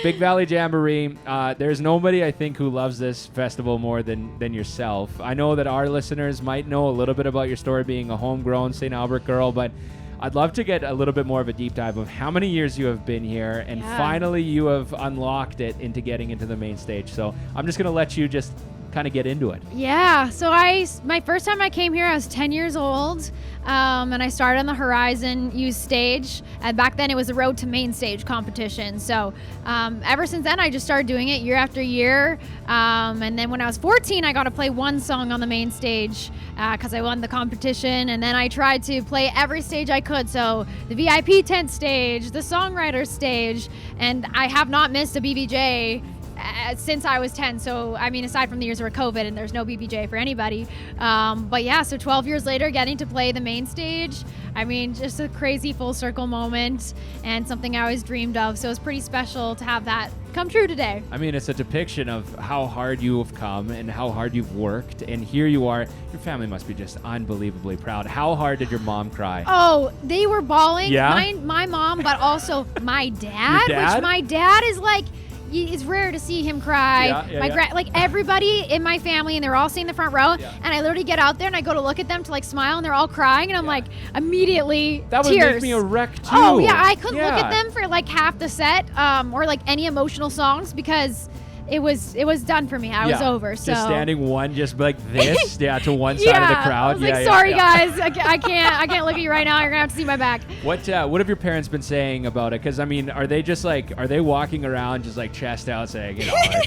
Big Valley Jamboree. There's nobody, I think, who loves this festival more than yourself. I know that our listeners might know a little bit about your story being a homegrown St. Albert girl, but I'd love to get a little bit more of a deep dive of how many years you have been here, and finally you have unlocked it into getting into the main stage. So I'm just going to let you just kind of get into it. Yeah, so my first time I came here, I was 10 years old, and I started on the Horizon Youth stage. And back then it was the Road to Main Stage competition. So ever since then, I just started doing it year after year. And then when I was 14, I got to play one song on the main stage because I won the competition. And then I tried to play every stage I could. So the VIP tent stage, the songwriter stage, and I have not missed a BVJ since I was 10. So, I mean, aside from the years where COVID and there's no BBJ for anybody. But yeah, so 12 years later, getting to play the main stage, I mean, just a crazy full circle moment and something I always dreamed of. So it's pretty special to have that come true today. I mean, it's a depiction of how hard you have come and how hard you've worked. And here you are. Your family must be just unbelievably proud. How hard did your mom cry? Oh, they were bawling. Yeah? My mom, but also my dad, Your dad? which my dad is like, it's rare to see him cry. Like everybody in my family, and they're all sitting in the front row. Yeah. And I literally get out there and I go to look at them to like smile, and they're all crying, and I'm like immediately that would tears. make me a wreck too. Oh yeah, I couldn't look at them for like half the set, or like any emotional songs because it was done for me. I was over. So just standing one, just like this, to one side of the crowd. I was like, sorry guys, I can't look at you right now. You're gonna have to see my back. What have your parents been saying about it? Because I mean, are they walking around just like chest out saying, our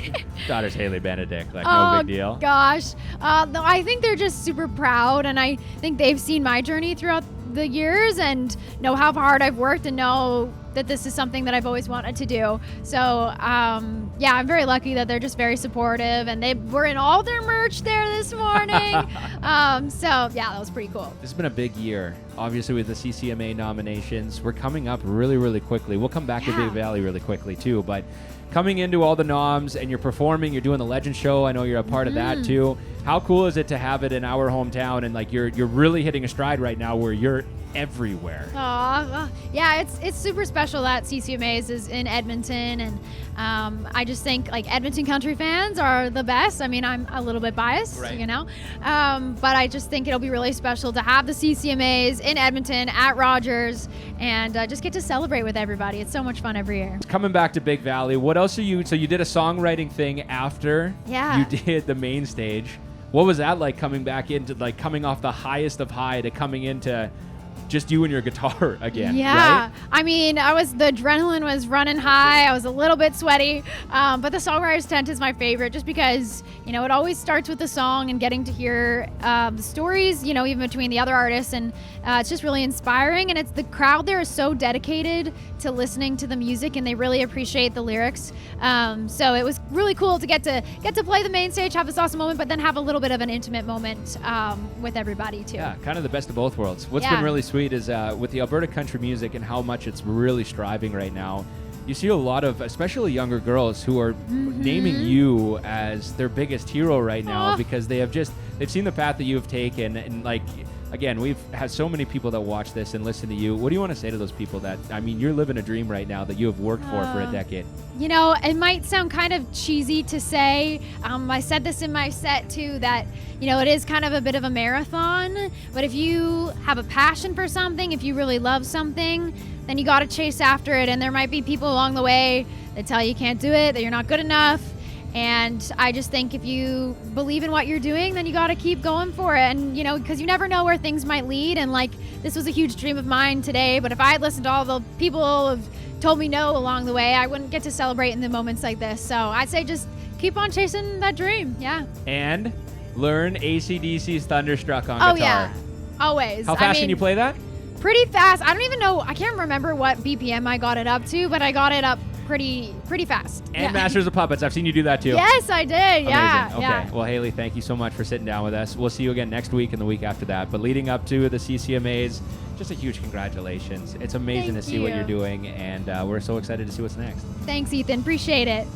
daughter's Hailey Benedict, like no big deal? Gosh, no, I think they're just super proud, and I think they've seen my journey throughout the years and know how hard I've worked and know that this is something that I've always wanted to do. So yeah, I'm very lucky that they're just very supportive, and they were in all their merch there this morning. So yeah, that was pretty cool. This has been a big year, obviously, with the CCMA nominations. We're coming up really, really quickly. We'll come back to Big Valley really quickly too, but coming into all the noms, and you're performing, you're doing the Legend Show. I know you're a part of that too. How cool is it to have it in our hometown, and like you're really hitting a stride right now where you're everywhere? Yeah, it's super special that CCMA is in Edmonton, and I just think like Edmonton country fans are the best. I mean, I'm a little bit biased, right, but I just think it'll be really special to have the CCMAs in Edmonton at Rogers and just get to celebrate with everybody. It's so much fun every year. Coming back to Big Valley, what else are you? So you did a songwriting thing after you did the main stage. What was that like, coming back into like coming off the highest of high to coming into just you and your guitar again? Yeah, right? I mean, the adrenaline was running high. I was a little bit sweaty, but the songwriter's tent is my favorite just because, it always starts with the song and getting to hear the stories, even between the other artists, and it's just really inspiring. And the crowd there is so dedicated to listening to the music, and they really appreciate the lyrics. So it was really cool to get to play the main stage, have this awesome moment, but then have a little bit of an intimate moment with everybody too. Yeah, kind of the best of both worlds. What's been really sweet is with the Alberta country music and how much it's really striving right now, you see a lot of, especially younger girls, who are naming you as their biggest hero right now because they've seen the path that you've taken. And like, again, we've had so many people that watch this and listen to you. What do you want to say to those people that, I mean, you're living a dream right now that you have worked for a decade? It might sound kind of cheesy to say. I said this in my set too, that, it is kind of a bit of a marathon, but if you have a passion for something, if you really love something, then you got to chase after it. And there might be people along the way that tell you can't do it, that you're not good enough. And I just think if you believe in what you're doing, then you got to keep going for it. And, because you never know where things might lead. And like, this was a huge dream of mine today, but if I had listened to all the people who have told me no along the way, I wouldn't get to celebrate in the moments like this. So I'd say just keep on chasing that dream. Yeah. And learn AC/DC's Thunderstruck on guitar. Oh yeah, always. How fast can you play that? Pretty fast. I don't even know. I can't remember what BPM I got it up to, but I got it up pretty fast. And Masters of Puppets. I've seen you do that too. Yes, I did. Yeah. Amazing. Okay. Well, Hailey, thank you so much for sitting down with us. We'll see you again next week and the week after that. But leading up to the CCMAs, just a huge congratulations. It's amazing to see what you're doing, and we're so excited to see what's next. Thanks, Ethan. Appreciate it.